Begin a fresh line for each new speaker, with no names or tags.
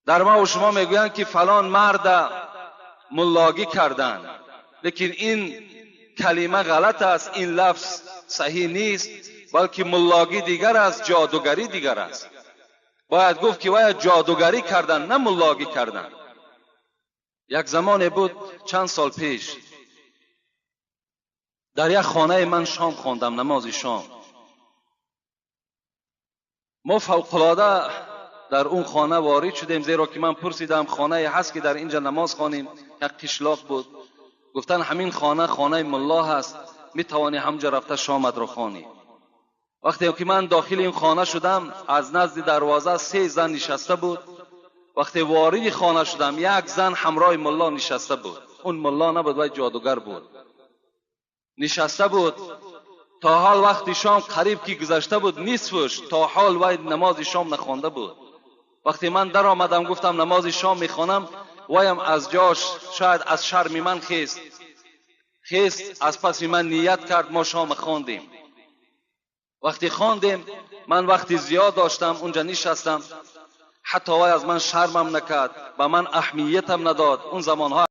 در ما و شما میگویند که فلان مرد ملاگی کردن، لیکن این کلمه غلط است، این لفظ صحیح نیست، بلکه ملاگی دیگر است، جادوگری دیگر است. باید گفت که باید جادوگری کردن، نه ملاگی کردن. یک زمان بود چند سال پیش در یک خانه من شام خواندم، نماز شام. ما فوق‌العاده در اون خانه وارد شدیم، زیرا که من پرسیدم خانه هست که در اینجا نماز خوانیم؟ یک قشلاق بود. گفتن همین خانه خانه ملا هست، می توانی همجا رفته شامت رو خوانی. وقتی که من داخل این خانه شدم، از نزد دروازه 3 زن نشسته بود. وقتی وارد خانه شدم، یک زن همراه ملا نشسته بود. اون ملا نبود، ولی جادوگر بود. نشسته بود تا حال وقتی شام قریب که گذشته بود، نصفش تا حال وای نماز شام نخوانده بود. وقتی من در آمدم گفتم نماز شام میخوانم، وایم از جاش شاید از شرم من خیست از پس من نیت کرد، ما شام خواندیم. وقتی خواندیم من وقتی زیاد داشتم اونجا نشستم، حتی وای از من شرمم نکرد، به من اهمیتم نداد. اون زمانها